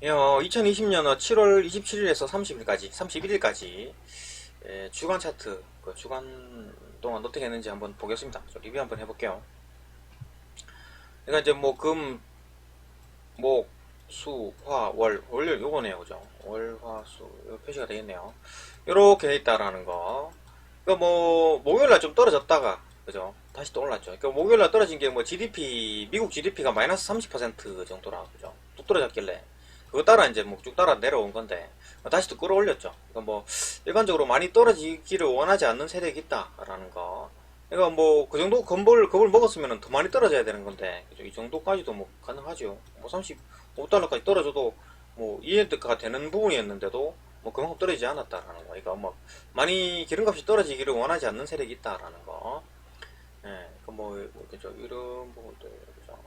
2020년 7월 27일에서 31일까지 주간 차트, 그 주간 동안 어떻게 했는지 한번 보겠습니다. 리뷰 한번 해볼게요. 그러니까 이제 뭐 금, 목, 수, 화, 월요일 요거네요, 그죠? 월, 화, 수, 요 표시가 되겠네요. 요렇게 돼 있다라는 거. 그러니까 뭐 목요일날 좀 떨어졌다가, 그죠? 다시 또 올랐죠. 그러니까 목요일날 떨어진 게 뭐 GDP, 미국 GDP가 마이너스 30% 정도라, 그죠? 뚝 떨어졌길래. 그거 따라 이제 뭐 쭉 따라 내려온 건데, 다시 또 끌어올렸죠. 그러니까 뭐, 일반적으로 많이 떨어지기를 원하지 않는 세력이 있다라는 거. 그러니까 뭐, 그 정도 겁을 먹었으면 더 많이 떨어져야 되는 건데, 그죠? 이 정도까지도 뭐 가능하죠. 뭐 35달러까지 떨어져도 뭐 이해가 되는 부분이었는데도 뭐 그만큼 떨어지지 않았다라는 거. 그러니까 뭐 많이 기름값이 떨어지기를 원하지 않는 세력이 있다라는 거. 예, 그죠? 이런 부분들, 그죠?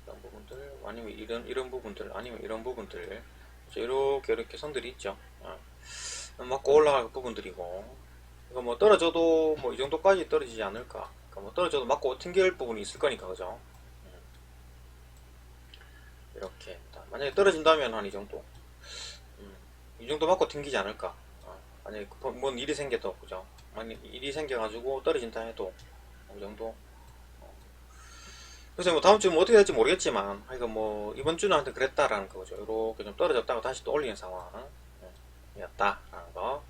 이런 부분들, 아니면 이런 부분들, 아니면 이런 부분들. 그죠? 이렇게 선들이 있죠. 맞고 올라갈 부분들이고. 그러니까 뭐 떨어져도 뭐 이 정도까지 떨어지지 않을까. 그러니까 뭐 떨어져도 맞고 튕길 부분이 있을 거니까, 그죠? 이렇게. 만약에 떨어진다면 한 이 정도. 이 정도 맞고 튕기지 않을까. 만약에 뭔 일이 생겨도, 그죠? 만약 일이 생겨가지고 떨어진다 해도, 이 정도. 그래서 뭐 다음 주 뭐 어떻게 될지 모르겠지만, 하여간 뭐 이번 주는 하여튼 그랬다라는 거죠. 이렇게 좀 떨어졌다가 다시 또 올리는 상황이었다라는 거.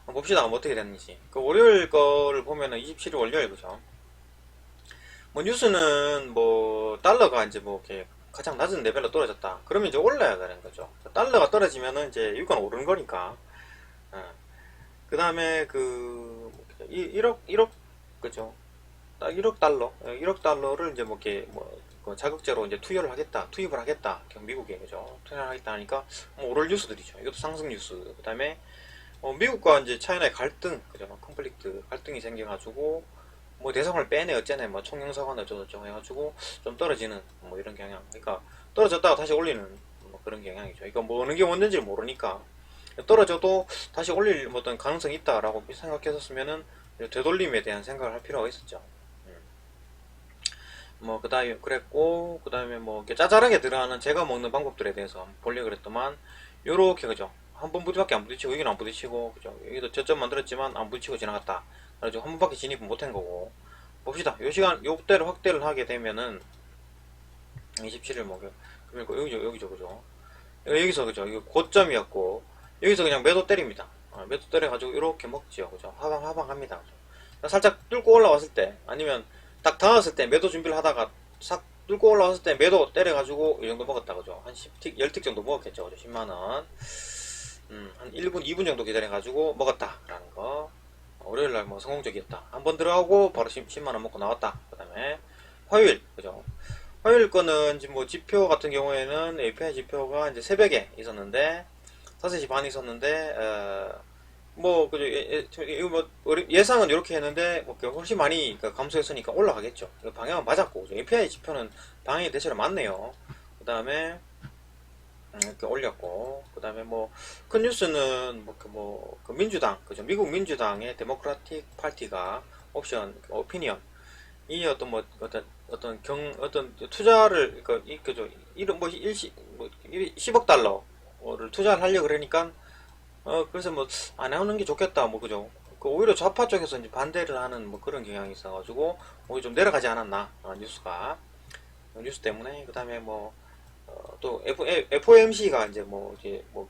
한번 봅시다. 뭐 어떻게 됐는지. 그 월요일 거를 보면은 27일 월요일, 그죠? 뭐 뉴스는 뭐 달러가 이제 뭐 이렇게 가장 낮은 레벨로 떨어졌다. 그러면 이제 올라야 되는 거죠. 달러가 떨어지면은 이제 유가는 오르는 거니까. 그 다음에 1억, 그죠? 딱 1억 달러, 1억 달러를 이제 뭐 이렇게 그 자극제로 이제 투입을 하겠다. 미국에, 그죠? 투자를 하겠다 하니까 뭐 오를 뉴스들이죠. 이것도 상승 뉴스. 그 다음에 미국과 이제 차이나의 갈등, 그죠? 컨플릭트, 갈등이 생겨가지고 뭐 대성을 빼내 어째네 뭐 총영사관 어쩌고저쩌고 해가지고 좀 떨어지는 뭐 이런 경향. 그러니까 떨어졌다가 다시 올리는 뭐 그런 경향이죠. 그러니까 뭐 어느 게 뭔지 모르니까 떨어져도 다시 올릴 뭐 어떤 가능성이 있다라고 생각했었으면은 되돌림에 대한 생각을 할 필요가 있었죠. 뭐 그다음에 그랬고 그다음에 뭐 이렇게 짜잘하게 들어가는 제가 먹는 방법들에 대해서 보려 그랬더만 요렇게, 그죠? 한 번 부디밖에 안 부딪히고 여기는 안 부딪히고, 그죠? 여기도 저점 만들었지만 안 부딪히고 지나갔다. 그래서 한 번밖에 진입은 못한 거고. 봅시다. 요 시간 요때를 확대를 하게 되면은 27일 목요일 그리고 여기죠, 그죠? 여기서, 그죠? 이거 고점이었고 여기서 그냥 매도 때립니다. 매도 때려가지고 이렇게 먹지요, 그죠? 하방 합니다, 그죠? 살짝 뚫고 올라왔을 때 아니면 딱 닿았을 때 매도 준비를 하다가 싹 뚫고 올라왔을 때 매도 때려가지고 이 정도 먹었다, 그죠? 한 10틱, 10틱 정도 먹었겠죠, 그죠? 10만원. 한 1분, 2분 정도 기다려가지고 먹었다라는 거. 월요일날 뭐 성공적이었다. 한 번 들어가고 바로 10만원 먹고 나왔다. 그 다음에 화요일, 그죠? 화요일 거는 지금 뭐 지표 같은 경우에는 API 지표가 이제 새벽에 있었는데 5시 반에 있었는데 뭐 그죠? 이거 뭐 예상은 이렇게 했는데 뭐 훨씬 많이 감소했으니까 올라가겠죠. 방향은 맞았고, 그죠? API 지표는 방향이 대체로 맞네요. 그 다음에 이렇게 올렸고, 그 다음에 뭐 큰 뉴스는 그 민주당, 그죠? 미국 민주당의 데모크라틱 파티가 옵션 오피니언 이 어떤 뭐 어떤 투자를 그죠? 이런 뭐 일시 뭐 10억 달러를 투자를 하려 그러니까 그래서 뭐 안 하는 게 좋겠다, 뭐, 그죠? 오히려 좌파 쪽에서 이제 반대를 하는 뭐 그런 경향이 있어가지고 오히려 좀 내려가지 않았나, 뉴스가. 뉴스 때문에. 그 다음에 뭐 또 FOMC가 이제 뭐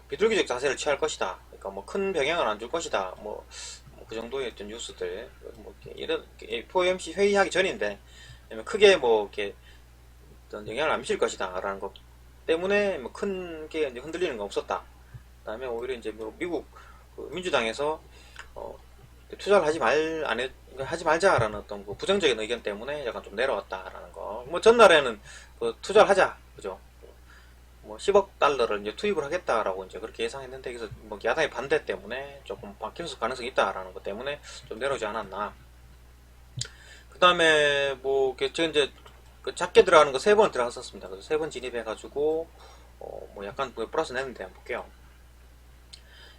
비둘기적 자세를 취할 것이다. 그러니까 뭐 큰 영향을 안 줄 것이다. 그 정도의 어떤 뉴스들. 뭐 이런 FOMC 회의하기 전인데 크게 뭐 이렇게 어떤 영향을 안 미칠 것이다라는 것 때문에 뭐 큰 게 흔들리는 건 없었다. 그다음에 오히려 이제 뭐 미국 민주당에서 투자를 하지 말자라는 어떤 부정적인 의견 때문에 약간 좀 내려왔다라는 거. 뭐 전날에는 투자를 하자, 그죠? 뭐 10억 달러를 이제 투입을 하겠다라고 이제 그렇게 예상했는데 여기서 뭐 야당의 반대 때문에 조금 바뀔 가능성이 있다라는 것 때문에 좀 내려오지 않았나. 그 다음에 지금 이제 작게 들어가는 거 3번 들어갔었습니다. 그래서 3번 진입해가지고 뭐 약간 플러스 냈는데 한번 볼게요.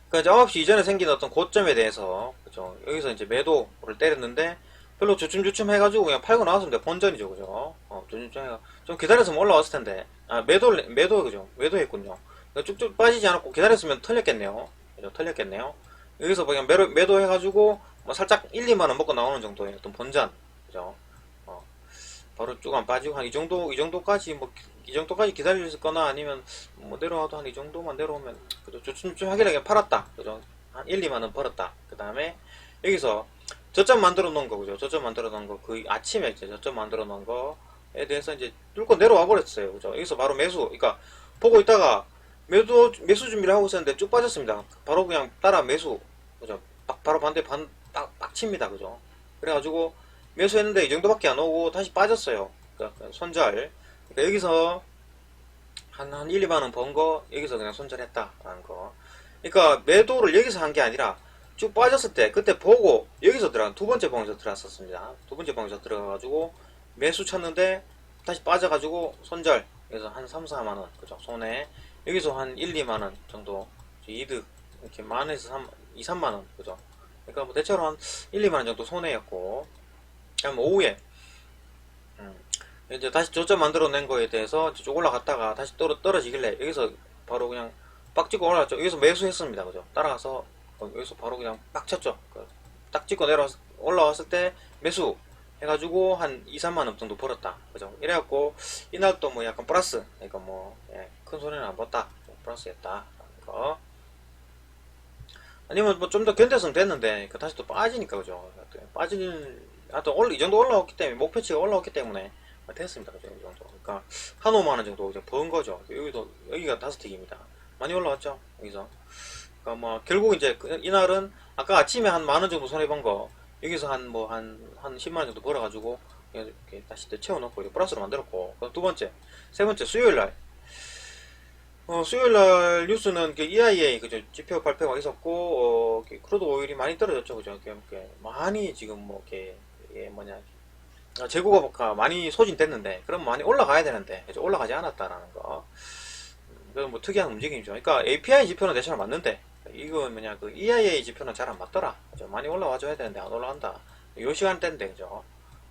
그러니까 이제 9시 이전에 생긴 어떤 고점에 대해서, 그죠? 여기서 이제 매도를 때렸는데 별로 주춤주춤 해가지고 그냥 팔고 나왔으면 돼. 본전이죠, 그죠? 주춤주춤 해가 좀 기다렸으면 올라왔을 텐데. 매도, 그죠? 매도했군요. 그러니까 쭉쭉 빠지지 않았고 기다렸으면 털렸겠네요. 그죠? 털렸겠네요. 여기서 그냥 매도 해가지고 뭐 살짝 1, 2만원 먹고 나오는 정도의 어떤 본전. 그죠? 어, 바로 쭉 안 빠지고 한 이 정도까지 뭐 이 정도까지 기다렸거나 아니면 뭐 내려와도 한 이 정도만 내려오면 그죠? 좀 하길하게 팔았다. 그죠? 한 1, 2만원 벌었다. 그 다음에 여기서 저점 만들어 놓은 거 그죠? 저점 만들어 놓은 거 그 아침에 이제 저점 만들어 놓은 거에 대해서 이제 뚫고 내려와 버렸어요. 그죠? 여기서 바로 매수. 그러니까 보고 있다가 매수 준비를 하고 있었는데 쭉 빠졌습니다. 바로 그냥 따라 매수. 그죠? 바로 반대 빡 칩니다. 그죠? 그래가지고 매수했는데 이 정도밖에 안 오고 다시 빠졌어요. 그러니까 손절. 그러니까 여기서 한 1, 2만원 번 거 여기서 그냥 손절했다라는 거. 그러니까 매도를 여기서 한 게 아니라 쭉 빠졌을 때 그때 보고 여기서 두 번째 봉에서 들어갔었습니다. 두 번째 봉에서 들어가가지고 매수 쳤는데 다시 빠져가지고 손절. 그래서 한 3, 4만원 그죠? 손해. 여기서 한 1, 2만원 정도 이득. 이렇게 만원에서 2, 3만원 그죠? 그러니까 뭐 대체로 한 1, 2만원 정도 손해였고, 그럼 오후에 이제 다시 저점 만들어낸 거에 대해서 쭉 올라갔다가 다시 떨어지길래 여기서 바로 그냥 빡 찍고 올라갔죠. 여기서 매수했습니다. 그죠? 따라가서 여기서 바로 그냥 빡 쳤죠. 딱 찍고 올라왔을 때 매수 해가지고 한 2, 3만원 정도 벌었다. 그죠? 이래갖고 이날 또 뭐 약간 플러스. 그러니까 뭐 큰 손해는 안 봤다. 플러스였다. 거. 아니면 뭐 좀 더 견뎌서는 됐는데 다시 또 빠지니까 그죠? 하여튼 이 정도 올라왔기 때문에 목표치가 올라왔기 때문에 됐습니다. 그죠? 이 정도. 그러니까 한 5만원 정도 이제 번 거죠. 여기가 5틱입니다. 많이 올라왔죠? 여기서. 그러니까 뭐 결국 이제 이날은 아까 아침에 한 만원 정도 손해 본 거 여기서 한 10만원 정도 벌어가지고 이렇게 다시 채워놓고 이제 플러스로 만들었고, 두 번째, 세 번째 수요일날. 수요일날 뉴스는 EIA 그죠? 지표 발표가 있었고, 크루드 오일이 많이 떨어졌죠. 그죠? 많이 지금 뭐 재고가 많이 소진됐는데, 그럼 많이 올라가야 되는데, 그죠? 올라가지 않았다라는 거. 그건 뭐 특이한 움직임이죠. 그러니까 API 지표는 대체로 맞는데, 이건 그 EIA 지표는 잘 안 맞더라. 그죠? 많이 올라와줘야 되는데 안 올라간다. 요 시간대인데, 그죠?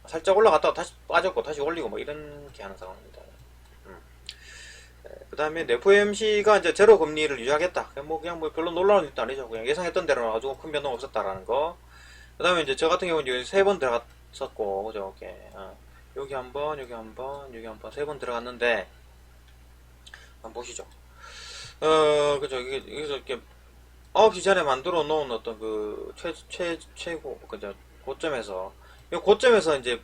살짝 올라갔다가 다시 빠졌고, 다시 올리고, 뭐 이런 게 하는 상황입니다. 그 다음에 FOMC가 이제 제로 금리를 유지하겠다. 그냥 뭐 별로 놀라운 일도 아니죠. 그냥 예상했던 대로 나와가지고 큰 변동 없었다라는 거. 그 다음에 이제 저 같은 경우는 3번 들어갔었고, 그죠? 여기 한 번, 여기 한 번, 여기 한 번, 3번 들어갔는데, 한번 보시죠. 그죠? 여기서 이렇게 9시 전에 만들어 놓은 어떤 최고, 그죠? 고점에서, 이 고점에서 이제,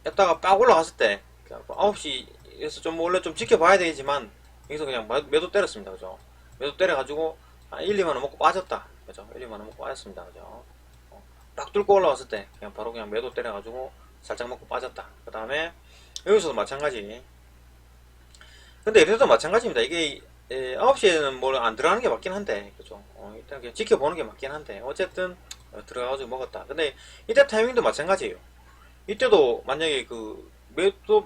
했다가 빡 올라갔을 때, 9시에서 원래 좀 지켜봐야 되지만, 여기서 그냥 매도 때렸습니다. 그죠? 매도 때려가지고, 1, 2만원 먹고 빠졌다. 그죠? 1, 2만원 먹고 빠졌습니다. 그죠? 딱 뚫고 올라왔을 때, 바로 그냥 매도 때려가지고, 살짝 먹고 빠졌다. 그 다음에, 여기서도 마찬가지. 근데 이래도 마찬가지입니다. 이게 9시에는 뭘 안 들어가는 게 맞긴 한데, 그죠? 일단 그냥 지켜보는 게 맞긴 한데, 어쨌든 들어가가지고 먹었다. 근데 이때 타이밍도 마찬가지예요. 이때도 만약에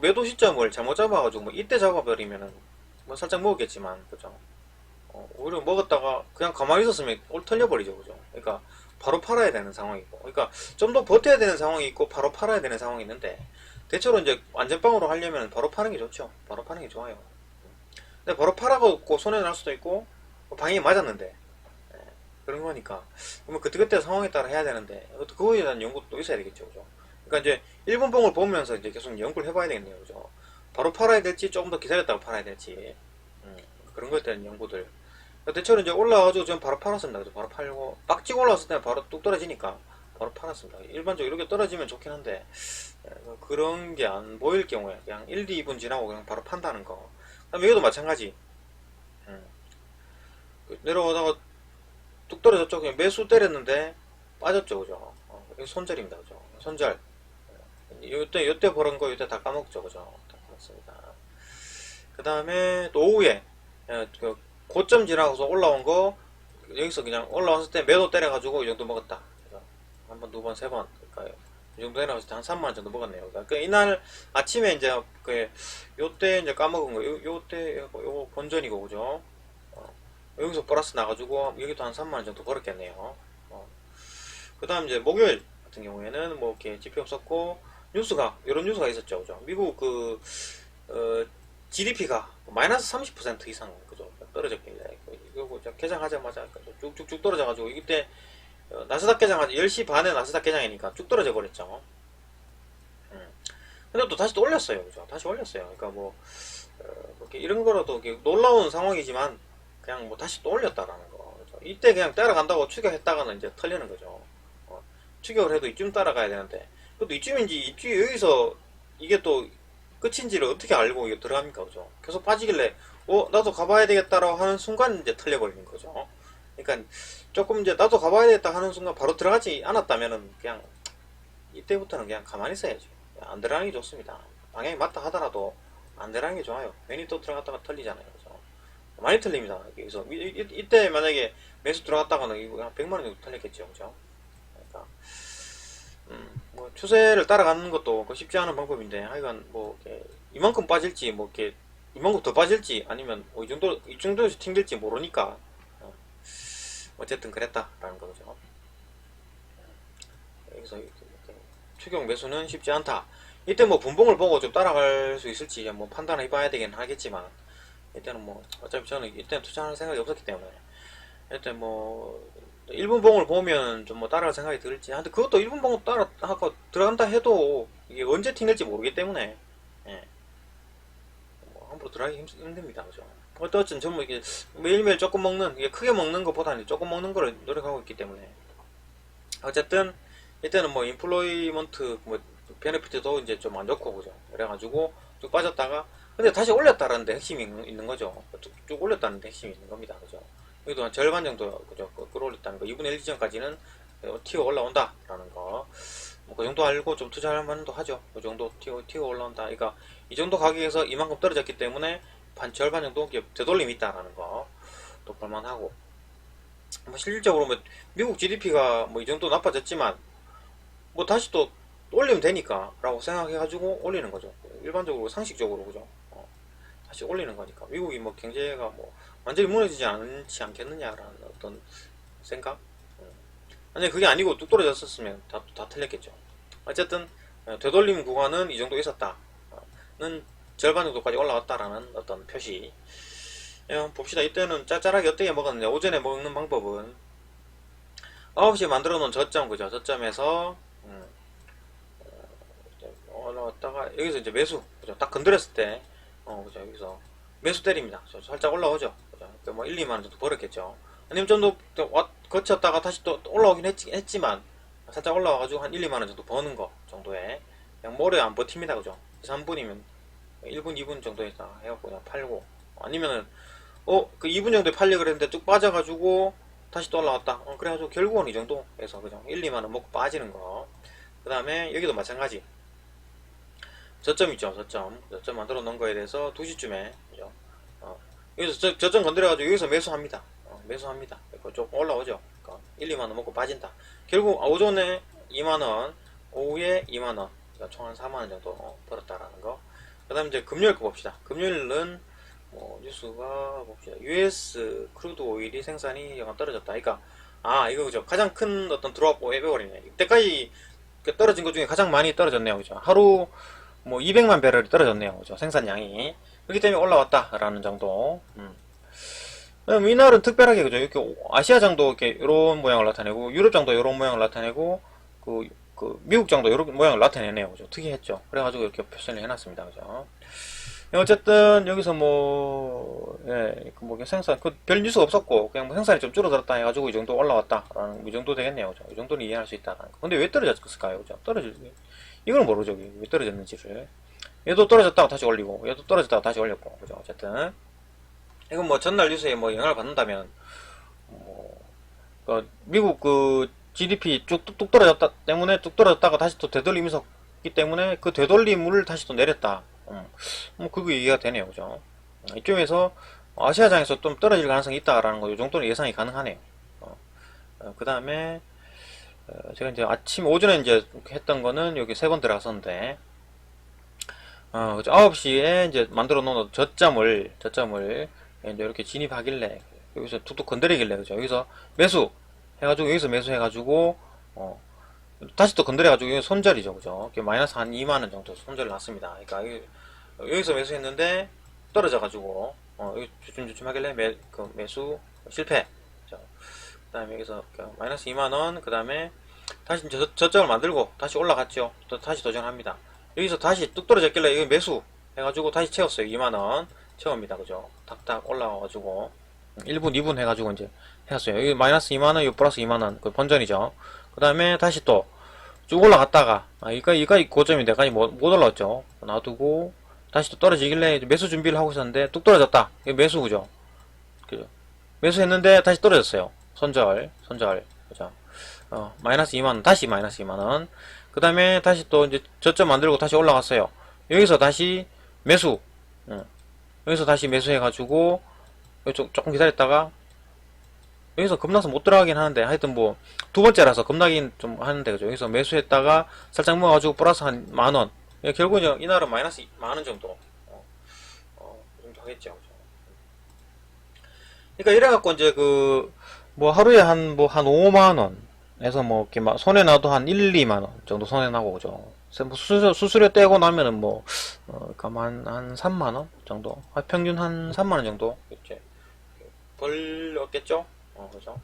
매도 시점을 잘못 잡아가지고 뭐 이때 잡아버리면은 뭐 살짝 먹었겠지만, 그죠? 오히려 먹었다가 그냥 가만히 있었으면 털려버리죠, 그죠? 그러니까 바로 팔아야 되는 상황이고, 그러니까 좀 더 버텨야 되는 상황이 있고 바로 팔아야 되는 상황이 있는데, 대체로 이제 완전빵으로 하려면 바로 파는 게 좋죠. 바로 파는 게 좋아요. 근데 바로 팔아갖고 손해 날 수도 있고 방향이 맞았는데, 그런 거니까 그러면 그때 상황에 따라 해야 되는데 그거에 대한 연구도 있어야 되겠죠, 그죠? 그러니까 이제 일본봉을 보면서 이제 계속 연구를 해봐야 되겠네요, 그죠? 바로 팔아야 될지 조금 더 기다렸다가 팔아야 될지, 그런 거에 대한 연구들. 대체로 이제 올라와가지고 좀 바로 팔았습니다. 그죠? 바로 팔고 빡치고 올라왔을 때 바로 뚝 떨어지니까 바로 팔았습니다. 일반적으로 이렇게 떨어지면 좋긴 한데, 그런 게 안 보일 경우에 그냥 1, 2분 지나고 그냥 바로 판다는 거. 그다음에 이것도 마찬가지. 내려오다가 뚝 떨어졌죠. 그냥 매수 때렸는데 빠졌죠, 그죠? 이거 손절입니다, 그죠? 손절. 요때 벌은 거 요때 다 까먹죠, 그죠? 다 까먹습니다. 그 다음에 또 오후에 고점 지나고서 올라온 거 여기서 그냥 올라왔을 때 매도 때려가지고 이 정도 먹었다. 한 번, 두 번, 세 번. 그러니까 이 정도 해나갔을 때 한 3만원 정도 먹었네요. 그러니까 이날 아침에 이제 요때 이제 까먹은 거, 요거 본전이고, 그죠? 여기서 플러스 나가지고 여기도 한 3만원 정도 벌었겠네요. 그 다음 이제 목요일 같은 경우에는 뭐 이렇게 지표 없었고, 이런 뉴스가 있었죠, 그죠? 미국 GDP가 마이너스 30% 이상, 그죠? 떨어졌길래 이거 개장하자마자 쭉쭉쭉 떨어져가지고 이때 나스닥 개장 10시 반에 나스닥 개장이니까 쭉 떨어져 버렸죠. 근데 또 다시 또 올렸어요. 그죠? 다시 올렸어요. 그러니까 뭐 이렇게 이런 거라도 놀라운 상황이지만 그냥 뭐 다시 또 올렸다라는 거. 그죠? 이때 그냥 따라간다고 추격했다가는 이제 털리는 거죠. 추격을 해도 이쯤 따라가야 되는데 그것도 이쯤인지 여기서 이게 또 끝인지를 어떻게 알고 이거 들어갑니까? 그죠? 계속 빠지길래 나도 가봐야 되겠다라고 하는 순간 이제 털려버리는 거죠. 그러니까 조금 이제 나도 가봐야 되겠다 하는 순간 바로 들어가지 않았다면은 그냥 이때부터는 그냥 가만히 있어야죠. 안 들어가는 게 좋습니다. 방향이 맞다 하더라도 안 들어가는 게 좋아요. 괜히 또 들어갔다가 털리잖아요. 그죠? 많이 털립니다. 그래서 이때 만약에 매수 들어갔다가는 이거 한 100만원 정도 털렸겠죠. 그죠? 그러니까 뭐 추세를 따라가는 것도 쉽지 않은 방법인데 하여간 뭐 이만큼 빠질지 뭐 이렇게 이만큼 더 빠질지 아니면 뭐 이 정도에서 튕길지 모르니까 어쨌든 그랬다라는 거죠. 여기서 이렇게 추격 매수는 쉽지 않다. 이때 뭐 분봉을 보고 좀 따라갈 수 있을지 뭐 판단을 해봐야 되긴 하겠지만 이때는 뭐 어차피 저는 이때는 투자할 생각이 없었기 때문에 일단 뭐 1분 봉을 보면 좀 뭐 따라갈 생각이 들지. 근데 그것도 1분 봉 따라 하고 들어간다 해도 이게 언제 튕길지 모르기 때문에 뭐 함부로 들어가기 힘듭니다. 그죠? 어쨌든 전부 이게 매일매일 조금 먹는 이게 크게 먹는 것보다는 조금 먹는 거를 노력하고 있기 때문에 어쨌든 이때는 뭐 인플로이먼트 뭐 베네피트도 이제 좀 안 좋고 그죠? 그래가지고 쭉 빠졌다가 근데 다시 올렸다라는 데 핵심이 있는 거죠. 쭉 올렸다는 데 핵심이 있는 겁니다. 그죠? 여기도 한 절반 정도 그죠? 끌어올렸다는 거. 2분의 1 지점까지는 튀어 올라온다라는 거. 뭐 그 정도 알고 좀 투자할 만도 하죠. 그 정도 튀어 올라온다. 그러니까 이 정도 가격에서 이만큼 떨어졌기 때문에 반 절반 정도 되돌림이 있다라는 거. 또 볼만하고. 뭐 실질적으로 뭐 미국 GDP가 뭐 이 정도 나빠졌지만 뭐 다시 또 올리면 되니까 라고 생각해가지고 올리는 거죠. 일반적으로 상식적으로 그죠. 다시 올리는 거니까 미국이 뭐 경제가 뭐 완전히 무너지지 않지 않겠느냐라는 어떤 생각. 아니 그게 아니고 뚝 떨어졌었으면 다 틀렸겠죠. 어쨌든 되돌림 구간은 이 정도 있었다는 절반 정도까지 올라왔다라는 어떤 표시. 봅시다. 이때는 짭짤하게 어떻게 먹었느냐. 오전에 먹는 방법은 9시에 만들어 놓은 저점 그죠. 저점에서 올라왔다가 여기서 이제 매수 그죠. 딱 건드렸을 때 그죠. 여기서 매수 때립니다. 살짝 올라오죠. 그죠. 뭐 1, 2만원 정도 벌었겠죠. 아니면 좀 더 거쳤다가 다시 또 올라오긴 했지만 살짝 올라와가지고 한 1, 2만원 정도 버는 거 정도에 그냥 오래 안 버팁니다. 그죠. 3분이면 1분, 2분 정도에서 해갖고 그냥 팔고 아니면은 그 2분 정도에 팔려 그랬는데 쭉 빠져가지고 다시 또 올라왔다. 그래가지고 결국은 이 정도에서 그죠. 1, 2만원 먹고 빠지는 거. 그 다음에 여기도 마찬가지. 저점 있죠. 저점 만들어 놓은 거에 대해서 2시쯤에 그죠. 여기서 저점 건드려가지고 여기서 매수합니다. 매수합니다. 조금 올라오죠. 그러니까 1, 2만원 먹고 빠진다. 결국 오전에 2만원, 오후에 2만원, 그러니까 총 한 4만원 정도 벌었다라는 거. 그 다음 이제 금요일 거 봅시다. 금요일은 뭐 뉴스가 봅시다. US 크루드 오일이 생산이 약간 떨어졌다. 그러니까 이거 그죠. 가장 큰 어떤 드롭 에버리네. 이때까지 떨어진 것 중에 가장 많이 떨어졌네요. 그죠. 하루 뭐 200만 배럴이 떨어졌네요. 그죠. 생산량이. 그렇기 때문에 올라왔다라는 정도. 이날은 특별하게 그죠. 이렇게 아시아장도 이렇게 이런 모양을 나타내고 유럽장도 이런 모양을 나타내고 그 미국장도 이런 모양을 나타내네요. 그죠. 특이했죠. 그래가지고 이렇게 표시를 해놨습니다. 그죠. 어쨌든 여기서 뭐 생산 별 뉴스가 없었고 그냥 뭐 생산이 좀 줄어들었다 해가지고 이 정도 올라왔다라는 이 정도 되겠네요. 그죠. 이 정도는 이해할 수 있다라는 거. 근데 왜 떨어졌을까요? 그죠. 이걸 모르죠. 왜 떨어졌는지를. 얘도 떨어졌다가 다시 올리고 얘도 떨어졌다가 다시 올렸고 그죠. 어쨌든 이건 뭐 전날 뉴스에 뭐 영향을 받는다면 미국 그 GDP 뚝뚝 떨어졌다 때문에 뚝 떨어졌다가 다시 또 되돌림이 있었기 때문에 그 되돌림을 다시 또 내렸다. 뭐 그거 이해가 되네요. 그죠. 이쪽에서 아시아장에서 좀 떨어질 가능성이 있다라는 거 이 정도는 예상이 가능하네요. 그 다음에 제가 이제 오전에 이제 했던 거는 여기 3번 들어갔었는데 그죠. 9시에 이제 만들어 놓은 저점을 이제 이렇게 진입하길래 여기서 툭툭 건드리길래 그죠. 여기서 매수 해가지고 여기서 매수 해가지고 다시 또 건드려가지고 여기 손절이죠. 그죠. 마이너스 한 2만원 정도 손절 났습니다. 그러니까 여기서 매수했는데 떨어져가지고 여기 주춤주춤 하길래 매수 실패. 그 다음에 여기서 마이너스 2만원, 그 다음에 다시 이제 저점을 만들고 다시 올라갔죠. 또 다시 도전합니다. 여기서 다시 뚝 떨어졌길래 여기 매수 해가지고 다시 채웠어요. 2만원 채웁니다. 그죠? 탁탁 올라와가지고 1분, 2분 해가지고 이제 해놨어요. 여기 마이너스 2만원, 여기 플러스 2만원, 그 본전이죠. 그 다음에 다시 또 쭉 올라갔다가, 이가 고점인데, 까지 못 올라왔죠. 놔두고, 다시 또 떨어지길래 매수 준비를 하고 있었는데, 뚝 떨어졌다. 이게 매수, 그죠? 그죠? 매수했는데, 다시 떨어졌어요. 손절. 그죠? 마이너스 2만원, 다시 마이너스 2만원. 그 다음에 다시 또 이제 저점 만들고 다시 올라갔어요. 여기서 다시 매수. 여기서 다시 매수해가지고, 조금 기다렸다가, 여기서 급락서 못 들어가긴 하는데, 하여튼 뭐, 두 번째라서 급락인 좀 하는데, 그죠? 여기서 매수했다가, 살짝 모아가지고, 플러스 한 만원. 결국은 이날은 마이너스 만원 정도. 그 정도 하겠죠. 그죠? 그러니까 이래갖고, 이제 뭐, 하루에 한 5만원. 에서 뭐, 이렇게 막, 손해나도 한 1, 2만원 정도 손해나고, 그죠? 뭐 수수료 떼고 나면은 뭐, 그니까 한 3만원 정도? 평균 한 3만원 정도? 이렇게 벌었겠죠? 그죠?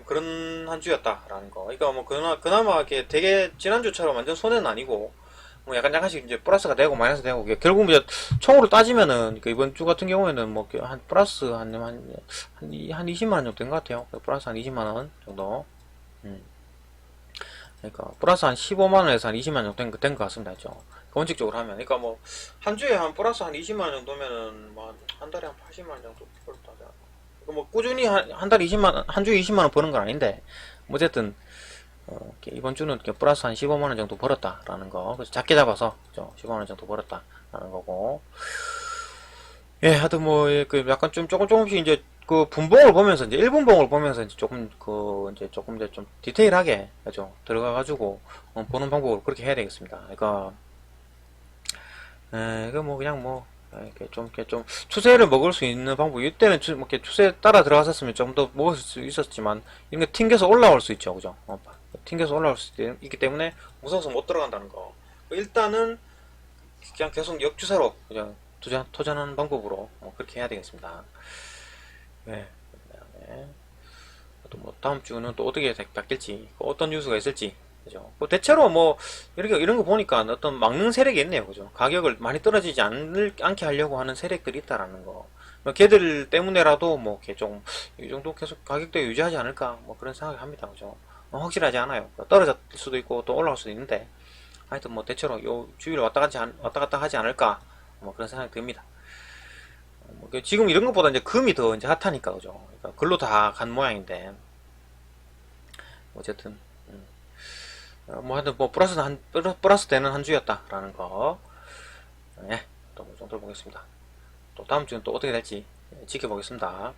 그런 한 주였다라는 거. 그러니까 뭐 그나마 이렇게 되게 지난주처럼 완전 손해는 아니고 뭐 약간씩 이제 플러스가 되고 마이너스 되고 결국 이제 총으로 따지면은 이번 주 같은 경우에는 뭐 한 플러스 한 20만 원 정도 된 것 같아요. 플러스 한 20만 원 정도. 그러니까 플러스 한 15만 원에서 한 20만 원 정도 된 것 같습니다. 그죠? 원칙적으로 하면. 그러니까 뭐 한 주에 한 플러스 한 20만 원 정도면은 뭐 한 달에 한 80만 원 정도 벌었다. 뭐 꾸준히 한 달에 20만 원, 한 주에 20만 원 버는 건 아닌데 어쨌든 이번 주는 플러스 한 15만 원 정도 벌었다라는 거. 그래서 작게 잡아서 15만 원 정도 벌었다라는 거고. 예, 하여튼 뭐 약간 좀 조금씩 이제 분봉을 보면서 이제 1분봉을 보면서 이제 조금 이제 좀 디테일하게 그죠 들어가가지고 보는 방법으로 그렇게 해야 되겠습니다. 그러니까 이거 뭐 그냥 뭐 이렇게 좀 추세를 먹을 수 있는 방법. 이때는 뭐 이렇게 추세에 따라 들어갔었으면 좀 더 먹을 수 있었지만 이런 게 튕겨서 올라올 수 있죠, 그죠? 튕겨서 올라올 수 있기 때문에 무서워서 못 들어간다는 거. 일단은 그냥 계속 역추세로 그냥 도전하는 방법으로 그렇게 해야 되겠습니다. 네. 그다음에 또 뭐 다음 주는 또 어떻게 바뀔지, 어떤 뉴스가 있을지. 그죠? 뭐 대체로 뭐 이런 거 보니까 어떤 막는 세력이 있네요. 그죠? 가격을 많이 떨어지지 않게 하려고 하는 세력들이 있다라는 거. 뭐 걔들 때문에라도 뭐 이렇게 좀 이 정도 계속 가격대 유지하지 않을까 뭐 그런 생각을 합니다. 그죠? 확실하지 않아요. 떨어질 수도 있고 또 올라갈 수도 있는데 하여튼 뭐 대체로 요 주위를 왔다 갔다 하지 않을까 뭐 그런 생각이 듭니다. 지금 이런 것보다 이제 금이 더 이제 핫하니까 그죠? 그러니까 글로 다 간 모양인데 어쨌든 뭐 하여튼 뭐 플러스 되는 한 주였다라는 거. 네, 또뭐 정도 보겠습니다. 또 다음 주는 또 어떻게 될지 지켜보겠습니다.